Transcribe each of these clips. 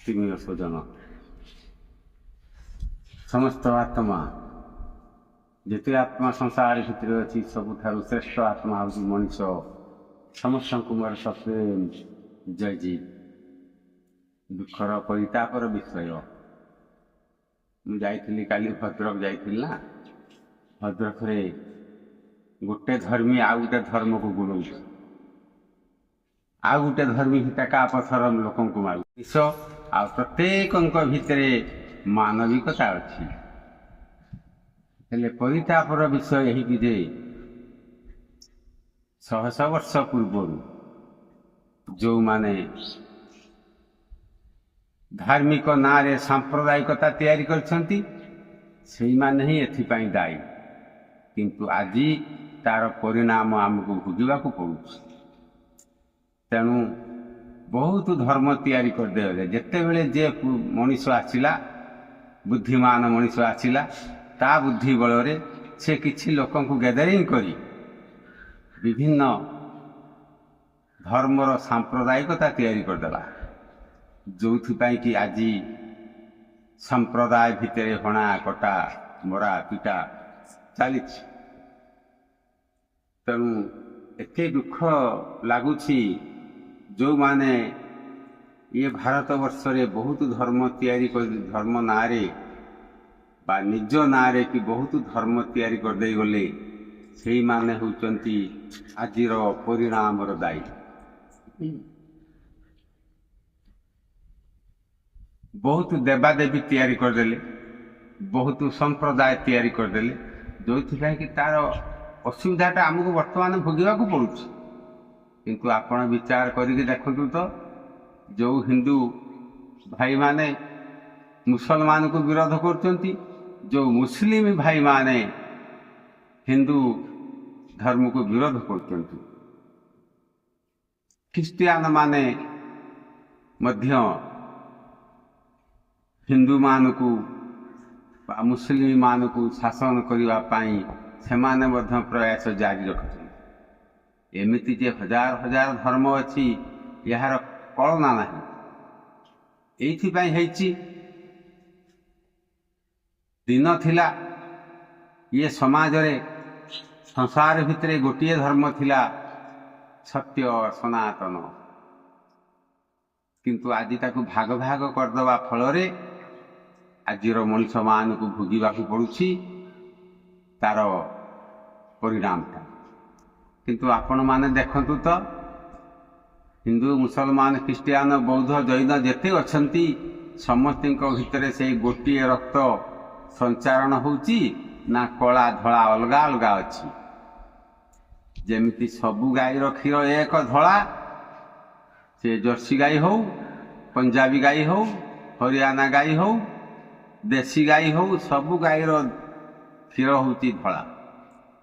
ତିମି ସ୍ୱଜନ ସମସ୍ତ ଆତ୍ମା ଯେତେ ଆତ୍ମା ସଂସାର ଭିତରେ ଅଛି ସବୁଠାରୁ ଶ୍ରେଷ୍ଠ ଆତ୍ମା ହେଉଛି ମଣିଷ। ସମସ୍ତଙ୍କୁ ମୋର ସପ୍ରେମ ଜୟଜୀତ। ଦୁଃଖର ପରିତାପର ବିଷୟ। ମୁଁ ଯାଇଥିଲି କାଲି ଭଦ୍ରକ ଯାଇଥିଲି ନା, ଭଦ୍ରକରେ ଗୋଟେ ଧର୍ମୀ ଆଉ ଗୋଟେ ଧର୍ମକୁ ଗୁଣଉଛି, ଆଉ ଗୋଟେ ଧର୍ମୀ ଟେକା ପଥର ଲୋକଙ୍କୁ ମାରୁ ବିଷ। ଆଉ ପ୍ରତ୍ୟେକଙ୍କ ଭିତରେ ମାନବିକତା ଅଛି। ହେଲେ ପରିତାପର ବିଷୟ ଏହିକି ଯେ ଶହ ଶହ ବର୍ଷ ପୂର୍ବରୁ ଯେଉଁମାନେ ଧାର୍ମିକ ନାଁରେ ସାମ୍ପ୍ରଦାୟିକତା ତିଆରି କରିଛନ୍ତି ସେଇମାନେ ହିଁ ଏଥିପାଇଁ ଦାୟୀ। କିନ୍ତୁ ଆଜି ତାର ପରିଣାମ ଆମକୁ ଭୋଗିବାକୁ ପଡ଼ୁଛି। ତେଣୁ ବହୁତ ଧର୍ମ ତିଆରି କରିଦେଲେ। ଯେତେବେଳେ ଯେ ମଣିଷ ଆସିଲା, ବୁଦ୍ଧିମାନ ମଣିଷ ଆସିଲା, ତା ବୁଦ୍ଧି ବଳରେ ସେ କିଛି ଲୋକଙ୍କୁ ଗ୍ୟାଦରିଂ କରି ବିଭିନ୍ନ ଧର୍ମର ସାମ୍ପ୍ରଦାୟିକତା ତିଆରି କରିଦେଲା, ଯେଉଁଥିପାଇଁ କି ଆଜି ସମ୍ପ୍ରଦାୟ ଭିତରେ ହଣା କଟା ମରା ପିଟା ଚାଲିଛି। ତେଣୁ ଏତେ ଦୁଃଖ ଲାଗୁଛି ଯେଉଁମାନେ ଇଏ ଭାରତବର୍ଷରେ ବହୁତ ଧର୍ମ ତିଆରି କରି ଧର୍ମ ନାଁରେ ବା ନିଜ ନାଁରେ କି ବହୁତ ଧର୍ମ ତିଆରି କରିଦେଇ ଗଲେ, ସେଇମାନେ ହେଉଛନ୍ତି ଆଜିର ପରିଣାମର ଦାୟୀ। ବହୁତ ଦେବାଦେବୀ ତିଆରି କରିଦେଲେ, ବହୁତ ସମ୍ପ୍ରଦାୟ ତିଆରି କରିଦେଲେ, ଯେଉଁଥିପାଇଁ କି ତାର ଅସୁବିଧାଟା ଆମକୁ ବର୍ତ୍ତମାନ ଭୋଗିବାକୁ ପଡ଼ୁଛି। କିନ୍ତୁ ଆପଣ ବିଚାର କରିକି ଦେଖନ୍ତୁ ତ, ଯେଉଁ ହିନ୍ଦୁ ଭାଇମାନେ ମୁସଲମାନକୁ ବିରୋଧ କରୁଛନ୍ତି, ଯେଉଁ ମୁସଲିମ ଭାଇମାନେ ହିନ୍ଦୁ ଧର୍ମକୁ ବିରୋଧ କରୁଛନ୍ତି, ଖ୍ରୀଷ୍ଟିଆନ ମାନେ ମଧ୍ୟ ହିନ୍ଦୁମାନଙ୍କୁ ବା ମୁସଲିମ ମାନଙ୍କୁ ଶାସନ କରିବା ପାଇଁ ସେମାନେ ମଧ୍ୟ ପ୍ରୟାସ ଜାରି ରଖିଛନ୍ତି। ଏମିତି ଯେ ହଜାର ହଜାର ଧର୍ମ ଅଛି, ଏହାର କଳନା ନାହିଁ। ଏଇଥିପାଇଁ ହେଇଛି, ଦିନ ଥିଲା ଇଏ ସମାଜରେ ସଂସାର ଭିତରେ ଗୋଟିଏ ଧର୍ମ ଥିଲା, ସତ୍ୟ ସନାତନ। କିନ୍ତୁ ଆଜି ତାକୁ ଭାଗ ଭାଗ କରିଦେବା ଫଳରେ ଆଜିର ମଣିଷମାନଙ୍କୁ ଭୋଗିବାକୁ ପଡ଼ୁଛି ତାର ପରିଣାମଟା। କିନ୍ତୁ ଆପଣମାନେ ଦେଖନ୍ତୁ ତ, ହିନ୍ଦୁ ମୁସଲମାନ ଖ୍ରୀଷ୍ଟିଆନ ବୌଦ୍ଧ ଜୈନ ଯେତେ ଅଛନ୍ତି ସମସ୍ତଙ୍କ ଭିତରେ ସେଇ ଗୋଟିଏ ରକ୍ତ ସଞ୍ଚାରଣ ହେଉଛି ନା କଳା ଧଳା ଅଲଗା ଅଲଗା ଅଛି? ଯେମିତି ସବୁ ଗାଈର କ୍ଷୀର ଏକ ଧଳା, ସେ ଜର୍ସି ଗାଈ ହଉ, ପଞ୍ଜାବୀ ଗାଈ ହଉ, ହରିୟାଣା ଗାଈ ହଉ, ଦେଶୀ ଗାଈ ହଉ, ସବୁ ଗାଈର କ୍ଷୀର ହେଉଛି ଧଳା।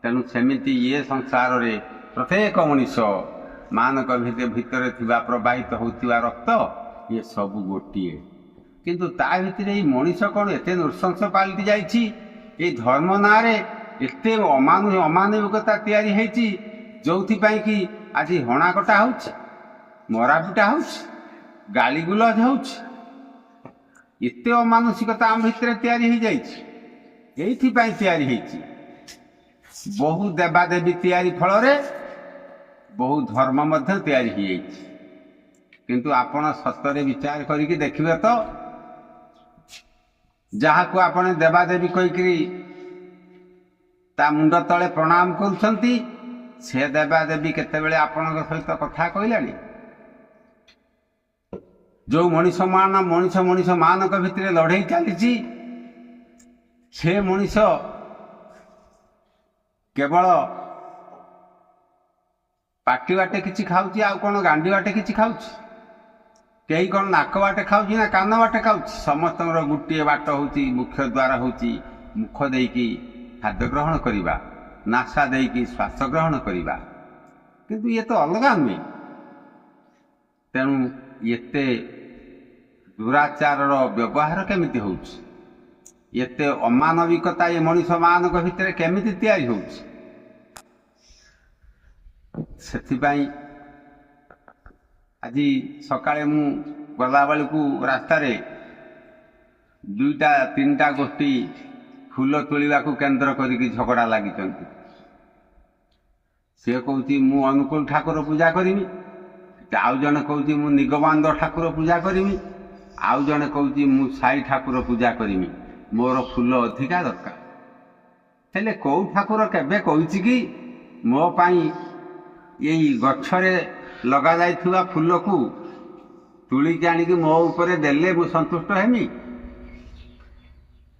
ତେଣୁ ସେମିତି ଇଏ ସଂସାରରେ ପ୍ରତ୍ୟେକ ମଣିଷ ମାନଙ୍କ ଭିତରେ ଥିବା ପ୍ରବାହିତ ହେଉଥିବା ରକ୍ତ ଇଏ ସବୁ ଗୋଟିଏ। କିନ୍ତୁ ତା ଭିତରେ ଏଇ ମଣିଷ କ'ଣ ଏତେ ନୃଶଂସ ପାଲଟି ଯାଇଛି? ଏଇ ଧର୍ମ ନାଁରେ ଏତେ ଅମାନବିକତା ତିଆରି ହେଇଛି, ଯେଉଁଥିପାଇଁ କି ଆଜି ହଣାକଟା ହେଉଛି, ମରାପିଟା ହେଉଛି, ଗାଳିଗୁଲଜ ହେଉଛି। ଏତେ ଅମାନସିକତା ଆମ ଭିତରେ ତିଆରି ହେଇଯାଇଛି। ଏଇଥିପାଇଁ ତିଆରି ହେଇଛି, ବହୁ ଦେବାଦେବୀ ତିଆରି ଫଳରେ ବହୁ ଧର୍ମ ମଧ୍ୟ ତିଆରି ହେଇଯାଇଛି। କିନ୍ତୁ ଆପଣ ସତରେ ବିଚାର କରିକି ଦେଖିବେ ତ, ଯାହାକୁ ଆପଣ ଦେବାଦେବୀ କହିକିରି ତା ମୁଣ୍ଡ ତଳେ ପ୍ରଣାମ କରୁଛନ୍ତି, ସେ ଦେବାଦେବୀ କେତେବେଳେ ଆପଣଙ୍କ ସହିତ କଥା କହିଲାଣି? ଯେଉଁ ମଣିଷ ମାନଙ୍କ ଭିତରେ ଲଢ଼େଇ ଚାଲିଛି, ସେ ମଣିଷ କେବଳ ପାଟି ବାଟେ କିଛି ଖାଉଛି, ଆଉ କ'ଣ ଗାଣ୍ଡି ବାଟେ କିଛି ଖାଉଛି? କେହି କ'ଣ ନାକ ବାଟେ ଖାଉଛି ନା କାନ ବାଟେ ଖାଉଛି? ସମସ୍ତଙ୍କର ଗୋଟିଏ ବାଟ ହେଉଛି, ମୁଖ୍ୟ ଦ୍ୱାର ହେଉଛି ମୁଖ ଦେଇକି ଖାଦ୍ୟ ଗ୍ରହଣ କରିବା, ନାସା ଦେଇକି ଶ୍ୱାସ ଗ୍ରହଣ କରିବା। କିନ୍ତୁ ଇଏ ତ ଅଲଗା ନୁହେଁ। ତେଣୁ ଏତେ ଦୁରାଚାରର ବ୍ୟବହାର କେମିତି ହେଉଛି? ଏତେ ଅମାନବିକତା ଏ ମଣିଷମାନଙ୍କ ଭିତରେ କେମିତି ତିଆରି ହେଉଛି? ସେଥିପାଇଁ ଆଜି ସକାଳେ ମୁଁ ଗଲାବେଳକୁ ରାସ୍ତାରେ ଦୁଇଟା ତିନିଟା ଗୋଷ୍ଠୀ ଫୁଲ ତୋଳିବାକୁ କେନ୍ଦ୍ର କରିକି ଝଗଡ଼ା ଲାଗିଛନ୍ତି। ସେ କହୁଛି ମୁଁ ଅନୁକୂଳ ଠାକୁର ପୂଜା କରିବି, ଆଉ ଜଣେ କହୁଛି ମୁଁ ନିଗମାନ୍ଦ ଠାକୁର ପୂଜା କରିବି, ଆଉ ଜଣେ କହୁଛି ମୁଁ ସାଇ ଠାକୁର ପୂଜା କରିବି, ମୋର ଫୁଲ ଅଧିକା ଦରକାର। ହେଲେ କେଉଁ ଠାକୁର କେବେ କହିଛି କି ମୋ ପାଇଁ ଏଇ ଗଛରେ ଲଗାଯାଇଥିବା ଫୁଲକୁ ତୁଳିକି ଆଣିକି ମୋ ଉପରେ ଦେଲେ ମୁଁ ସନ୍ତୁଷ୍ଟ ହେମି?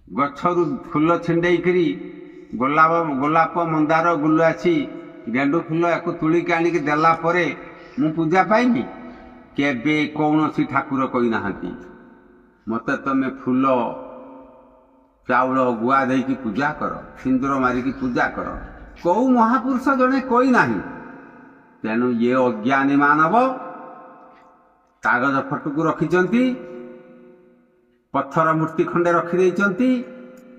ଗଛରୁ ଫୁଲ ଛିଣ୍ଡେଇକିରି ଗୋଲାପ ମନ୍ଦାର ଗୁଲାଛି ଗେଣ୍ଡୁ ଫୁଲ ୟାକୁ ତୁଳିକି ଆଣିକି ଦେଲା ପରେ ମୁଁ ପୂଜା ପାଇବି? କେବେ କୌଣସି ଠାକୁର କହିନାହାନ୍ତି ମୋତେ ତମେ ଫୁଲ ଚାଉଳ ଗୁଆ ଦେଇକି ପୂଜା କର, ସିନ୍ଦୁର ମାରିକି ପୂଜା କର। କେଉଁ ମହାପୁରୁଷ ଜଣେ କହିନାହିଁ। ତେଣୁ ଇଏ ଅଜ୍ଞାନୀ ମାନବ କାଗଜ ଫଟୋକୁ ରଖିଛନ୍ତି, ପଥର ମୂର୍ତ୍ତି ଖଣ୍ଡେ ରଖିଦେଇଛନ୍ତି,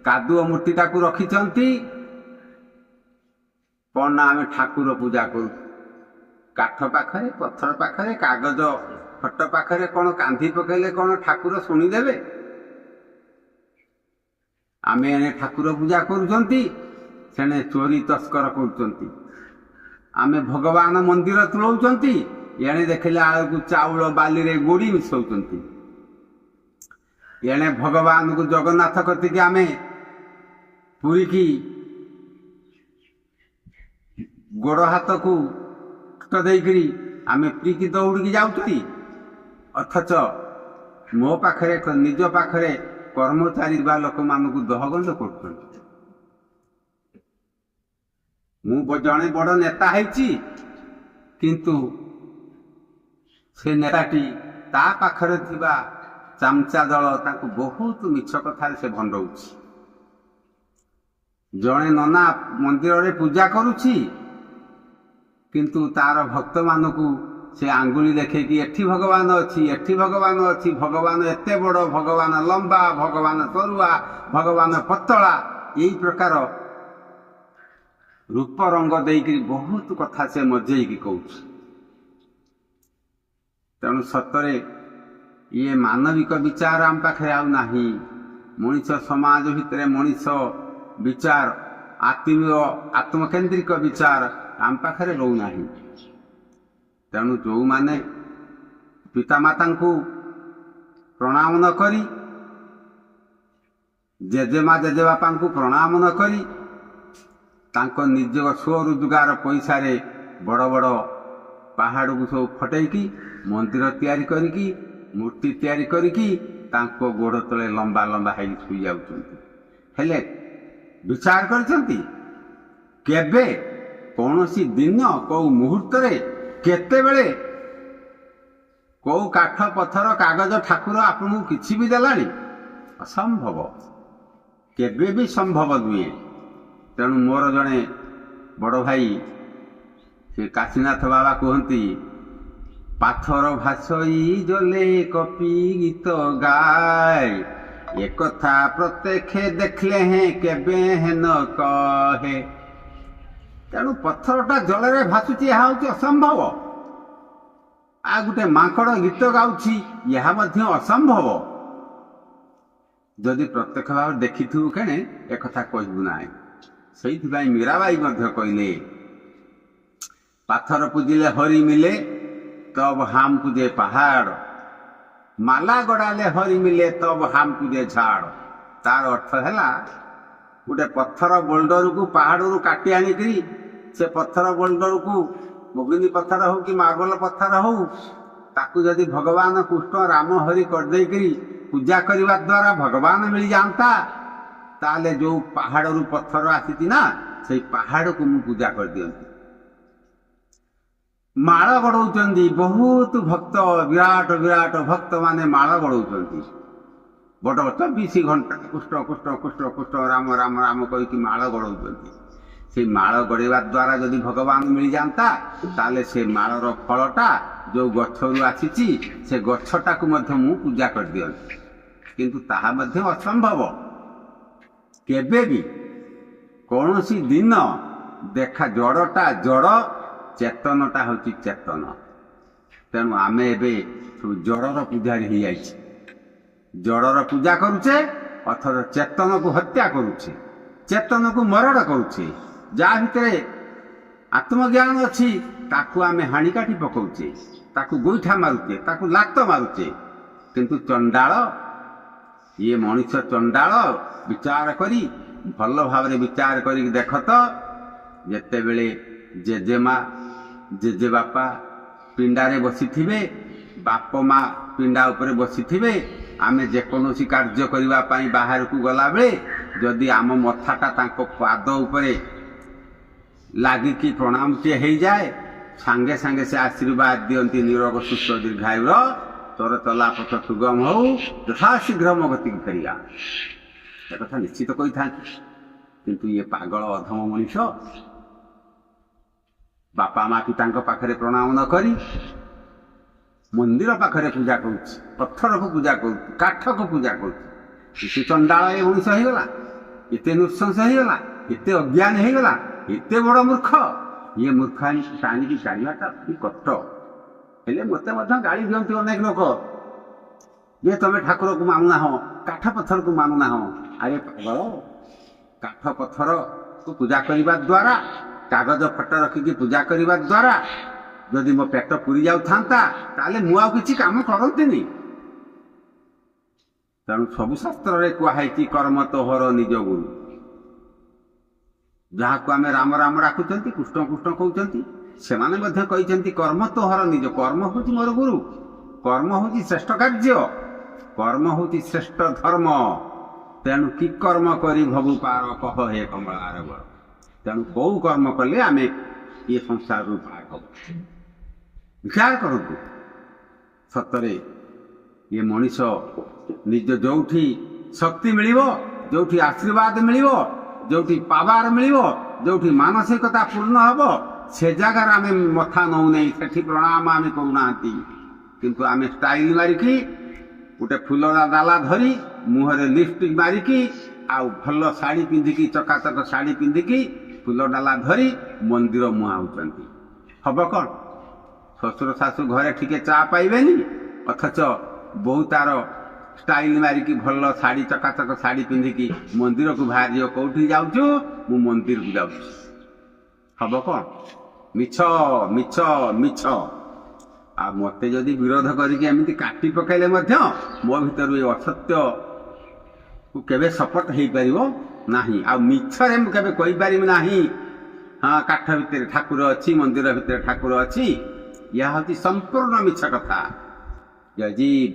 କାଦୁଅ ମୂର୍ତ୍ତିଟାକୁ ରଖିଛନ୍ତି। କ'ଣ ନା ଆମେ ଠାକୁର ପୂଜା କରୁ। କାଠ ପାଖରେ, ପଥର ପାଖରେ, କାଗଜ ଫଟୋ ପାଖରେ କ'ଣ କାନ୍ଧି ପକେଇଲେ କ'ଣ ଠାକୁର ଶୁଣିଦେବେ? ଆମେ ଏଣେ ଠାକୁର ପୂଜା କରୁଛନ୍ତି, ସେଣେ ଚୋରି ତସ୍କର କରୁଛନ୍ତି। ଆମେ ଭଗବାନ ମନ୍ଦିର ତୁଳଉଛନ୍ତି, ଏଣେ ଦେଖିଲା ବେଳକୁ ଚାଉଳ ବାଲିରେ ଗୋଡ଼ି ମିଶାଉଛନ୍ତି। ଏଣେ ଭଗବାନଙ୍କୁ ଜଗନ୍ନାଥ କତିକି ଆମେ ପୁରୀକି ଗୋଡ଼ ହାତକୁ ଦେଇକରି ଆମେ ପୁରୀକି ଦୌଡ଼ିକି ଯାଉଛନ୍ତି। ଅଥଚ ମୋ ପାଖରେ, ନିଜ ପାଖରେ କର୍ମଚାରୀ ବା ଲୋକମାନଙ୍କୁ ଦହଗଞ୍ଜ କରୁଛନ୍ତି। ମୁଁ ଜଣେ ବଡ଼ ନେତା ହେଇଛି, କିନ୍ତୁ ସେ ନେତାଟି ତା ପାଖରେ ଥିବା ଚାମଚା ଦଳ ତାଙ୍କୁ ବହୁତ ମିଛ କଥାରେ ସେ ଭଣ୍ଡଉଛି। ଜଣେ ନନା ମନ୍ଦିରରେ ପୂଜା କରୁଛି, କିନ୍ତୁ ତାର ଭକ୍ତମାନଙ୍କୁ ସେ ଆଙ୍ଗୁଳି ଦେଖେଇକି ଏଠି ଭଗବାନ ଅଛି, ଏଠି ଭଗବାନ ଅଛି, ଭଗବାନ ଏତେ ବଡ଼, ଭଗବାନ ଲମ୍ବା, ଭଗବାନ ସରୁଆ, ଭଗବାନ ପତଳା, ଏଇ ପ୍ରକାର ରୂପ ରଙ୍ଗ ଦେଇକି ବହୁତ କଥା ସେ ମଜେଇକି କହୁଛି। ତେଣୁ ସତରେ ଇଏ ମାନବିକ ବିଚାର ଆମ ପାଖରେ ଆଉ ନାହିଁ। ମଣିଷ ସମାଜ ଭିତରେ ମଣିଷ ବିଚାର, ଆତ୍ମକେନ୍ଦ୍ରିକ ବିଚାର ଆମ ପାଖରେ ରହୁନାହିଁ। ତେଣୁ ଯେଉଁମାନେ ପିତାମାତାଙ୍କୁ ପ୍ରଣାମ ନ କରି, ଜେଜେମା ଜେଜେବାପାଙ୍କୁ ପ୍ରଣାମ ନ କରି, ତାଙ୍କ ନିଜ ସ୍ୱରୋଜଗାର ପଇସାରେ ବଡ଼ ବଡ଼ ପାହାଡ଼କୁ ସବୁ ଫଟେଇକି ମନ୍ଦିର ତିଆରି କରିକି, ମୂର୍ତ୍ତି ତିଆରି କରିକି ତାଙ୍କ ଗୋଡ଼ ତଳେ ଲମ୍ବା ଲମ୍ବା ହେଇକି ଶୋଇ ଯାଉଛନ୍ତି। ହେଲେ ବିଚାର କରିଛନ୍ତି କେବେ କୌଣସି ଦିନ, କେଉଁ ମୁହୂର୍ତ୍ତରେ, କେତେବେଳେ କେଉଁ କାଠ ପଥର କାଗଜ ଠାକୁର ଆପଣଙ୍କୁ କିଛି ବି ଦେଲାଣି? ଅସମ୍ଭବ, କେବେ ବି ସମ୍ଭବ ନୁହେଁ। ତେଣୁ ମୋର ଜଣେ ବଡ଼ ଭାଇ ସେ କାଶୀନାଥ ବାବା କୁହନ୍ତି, ପାଥର ଭାଷଇ ଜଲେ କପି ଗୀତ ଗାଏ, একথা প্রত্যেকে দেখলে হেঁ কেবে হেন কহে। তেণু পথরটা জলের ভাসুଛି, ଏହା ହେଉଛି ଅସମ୍ଭବ। ଆଉ ଗୋଟେ ମାଙ୍କଡ଼ ଗୀତ ଗାଉଛି, ଏହା ମଧ୍ୟ ଅସମ୍ଭବ। ଯଦି ପ୍ରତ୍ୟକ୍ଷ ଭାବରେ ଦେଖିଥିବୁ କେଣେ ଏକଥା କହିବୁ ନାହିଁ। ସେଇଥିପାଇଁ ମୀରାବାଇ ମଧ୍ୟ କହିଲେ, ପାଥର ପୂଜିଲେ ହରି ମିଲେ তব হাম পুজে পাহাড়, মালা গড়ালে হরি মিলে তব হাম পুজে ঝাড়। তার অর্ଥ ହେଲା ଗୋଟେ ପଥର ବୋଲ୍ଡରକୁ ପାହାଡ଼ରୁ କାଟି ଆଣିକିରି ସେ ପଥର ବୋଲ୍ଡରକୁ ମୁଗୁନି ପଥର ହଉ କି ମାର୍ବଲ ପଥର ହଉ, ତାକୁ ଯଦି ଭଗବାନ କୃଷ୍ଣ ରାମ ହରି କରିଦେଇକିରି ପୂଜା କରିବା ଦ୍ୱାରା ଭଗବାନ ମିଳିଯାଆନ୍ତା, ତାହେଲେ ଯେଉଁ ପାହାଡ଼ରୁ ପଥର ଆସିଛି ନା, ସେଇ ପାହାଡ଼କୁ ମୁଁ ପୂଜା କରିଦିଅନ୍ତି। ମାଳ ଗଢ଼ଉଛନ୍ତି ବହୁତ ଭକ୍ତ, ବିରାଟ ବିରାଟ ଭକ୍ତ ମାନେ ମାଳ ଗଢ଼ଉଛନ୍ତି। ବଡ଼ 24 ଘଣ୍ଟା କୃଷ୍ଣ କୃଷ୍ଣ କୃଷ୍ଣ କୃଷ୍ଣ ରାମ ରାମ ରାମ କହିକି ମାଳ ଗଢ଼ଉଛନ୍ତି। ସେଇ ମାଳ ଗଢ଼େଇବା ଦ୍ୱାରା ଯଦି ଭଗବାନ ମିଳିଯାଆନ୍ତା, ତାହେଲେ ସେ ମାଳର ଫଳଟା ଯେଉଁ ଗଛରୁ ଆସିଛି, ସେ ଗଛଟାକୁ ମଧ୍ୟ ମୁଁ ପୂଜା କରିଦିଅନ୍ତି। କିନ୍ତୁ ତାହା ମଧ୍ୟ ଅସମ୍ଭବ। କେବେ ବି କୌଣସି ଦିନ ଦେଖା, ଜଡ଼ଟା ଜଡ଼, ଚେତନଟା ହେଉଛି ଚେତନ। ତେଣୁ ଆମେ ଏବେ ସବୁ ଜଡ଼ର ପୂଜାରୀ ହେଇଯାଇଛି। ଜଡ଼ର ପୂଜା କରୁଛେ ଅଥଚ ଚେତନକୁ ହତ୍ୟା କରୁଛେ, ଚେତନକୁ ମରଣ କରୁଛେ। ଯାହା ଭିତରେ ଆତ୍ମଜ୍ଞାନ ଅଛି ତାକୁ ଆମେ ହାଣି କାଟି ପକାଉଛେ, ତାକୁ ଗୋଇଠା ମାରୁଛେ, ତାକୁ ଲାତ ମାରୁଛେ। କିନ୍ତୁ ଚଣ୍ଡାଳ, ଇଏ ମଣିଷ ଚଣ୍ଡାଳ। ବିଚାର କରି ଭଲ ଭାବରେ ବିଚାର କରିକି ଦେଖ ତ, ଯେତେବେଳେ ଜେଜେମା ଜେଜେବାପା ପିଣ୍ଡାରେ ବସିଥିବେ, ବାପ ମା ପିଣ୍ଡା ଉପରେ ବସିଥିବେ, ଆମେ ଯେକୌଣସି କାର୍ଯ୍ୟ କରିବା ପାଇଁ ବାହାରକୁ ଗଲାବେଳେ ଯଦି ଆମ ମଥାଟା ତାଙ୍କ ପାଦ ଉପରେ ଲାଗିକି ପ୍ରଣାମଟିଏ ହେଇଯାଏ, ସାଙ୍ଗେ ସାଙ୍ଗେ ସେ ଆଶୀର୍ବାଦ ଦିଅନ୍ତି, ନିରୋଗ ସୁସ୍ଥ ଦୀର୍ଘାୟୁର ତୋର ଚଲାପଥ ସୁଗମ ହଉ, ଯଥାଶୀଘ୍ର ମୋ ଗତିକି ଫେରିଆ। ଏ କଥା ନିଶ୍ଚିତ କହିଥାନ୍ତି। କିନ୍ତୁ ଇଏ ପାଗଳ ଅଧମ ମଣିଷ ବାପା ମା ପିତାଙ୍କ ପାଖରେ ପ୍ରଣାମ ନ କରି ମନ୍ଦିର ପାଖରେ ପୂଜା କରୁଛି, ପଥରକୁ ପୂଜା କରୁଛି, କାଠକୁ ପୂଜା କରୁଛି। ଏତେ ଚଣ୍ଡାଳ ଏ ମଣିଷ ହେଇଗଲା, ଏତେ ନୃଶଂସ ହେଇଗଲା, ଏତେ ଅଜ୍ଞାନ ହେଇଗଲା, ଏତେ ବଡ଼ ମୂର୍ଖ। ଇଏ ମୂର୍ଖ ଆଣିକି ଚାଲିବାଟା କି କଷ୍ଟ। ହେଲେ ମୋତେ ମଧ୍ୟ ଗାଳି ଦିଅନ୍ତି ଅନେକ ଲୋକ, ଯେ ତମେ ଠାକୁରକୁ ମାନୁନାହଁ, କାଠ ପଥରକୁ ମାନୁନାହଁ। ଆରେ ପାଗଳ, କାଠ ପଥରକୁ ପୂଜା କରିବା ଦ୍ୱାରା, କାଗଜ ଫଟୋ ରଖିକି ପୂଜା କରିବା ଦ୍ୱାରା ଯଦି ମୋ ପେଟ ପୁରି ଯାଉଥାନ୍ତା ତାହେଲେ ମୁଁ ଆଉ କିଛି କାମ କରନ୍ତିନି। ତେଣୁ ସବୁ ଶାସ୍ତ୍ରରେ କୁହାହେଇଛି କର୍ମ ତୋହର ନିଜ ଗୁରୁ। ଯାହାକୁ ଆମେ ରାମ ରାମ ଡାକୁଛନ୍ତି, କୃଷ୍ଣ କୃଷ୍ଣ କହୁଛନ୍ତି, ସେମାନେ ମଧ୍ୟ କହିଛନ୍ତି କର୍ମ ତୋହର ନିଜ। କର୍ମ ହେଉଛି ମୋର ଗୁରୁ, କର୍ମ ହେଉଛି ଶ୍ରେଷ୍ଠ କାର୍ଯ୍ୟ, କର୍ମ ହେଉଛି ଶ୍ରେଷ୍ଠ ଧର୍ମ। ତେଣୁ କି କର୍ମ କରି ଭବୁ ପାର କହ ହେ କମଳାର ବଳ। ତେଣୁ କୋଉ କର୍ମ କଲେ ଆମେ ଏ ସଂସାରରୁ ପାର ହବୁ? ବିଚାର କରନ୍ତୁ। ସତରେ ଏ ମଣିଷ ନିଜ ଯୋଉଠି ଶକ୍ତି ମିଳିବ, ଯୋଉଠି ଆଶୀର୍ବାଦ ମିଳିବ, ଯୋଉଠି ପାୱାର ମିଳିବ, ଯୋଉଠି ମାନସିକତା ପୂର୍ଣ୍ଣ ହବ, ସେ ଜାଗାରେ ଆମେ ମଥା ନଉନେଇ, ସେଠି ପ୍ରଣାମ ଆମେ କରୁନାହାନ୍ତି। କିନ୍ତୁ ଆମେ ଷ୍ଟାଇଲ ମାରିକି, ଗୋଟେ ଫୁଲର ଡାଲା ଧରି, ମୁହଁରେ ଲିପଷ୍ଟିକ ମାରିକି, ଆଉ ଭଲ ଶାଢ଼ୀ ପିନ୍ଧିକି, ଚକାଚକ ଶାଢ଼ୀ ପିନ୍ଧିକି, ଫୁଲ ଡାଲା ଧରି ମନ୍ଦିର ମୁହାଁଉଛନ୍ତି। ହବ କ'ଣ? ଶ୍ୱଶୁର ଶାଶୁ ଘରେ ଟିକେ ଚା ପାଇବେନି, ଅଥଚ ବୋହୂ ତାର ଷ୍ଟାଇଲ ମାରିକି ଭଲ ଶାଢ଼ୀ, ଚକାଚକ ଶାଢ଼ୀ ପିନ୍ଧିକି ମନ୍ଦିରକୁ ବାହାରିବ। କୋଉଠି ଯାଉଛୁ? ମୁଁ ମନ୍ଦିରକୁ ଯାଉଛି। ହବ କ'ଣ? ମିଛ ମିଛ ମିଛ। ଆଉ ମୋତେ ଯଦି ବିରୋଧ କରିକି ଏମିତି କାଟି ପକାଇଲେ ମଧ୍ୟ ମୋ ଭିତରୁ ଏ ଅସତ୍ୟକୁ କେବେ ସପୋର୍ଟ ହେଇପାରିବ ନାହିଁ। ଆଉ ମିଛରେ ମୁଁ କେବେ କହିପାରିବି ନାହିଁ, ହଁ କାଠ ଭିତରେ ଠାକୁର ଅଛି, ମନ୍ଦିର ଭିତରେ ଠାକୁର ଅଛି। ଏହା ହେଉଛି ସମ୍ପୂର୍ଣ୍ଣ ମିଛ କଥା। ଜୟ ଜୀବ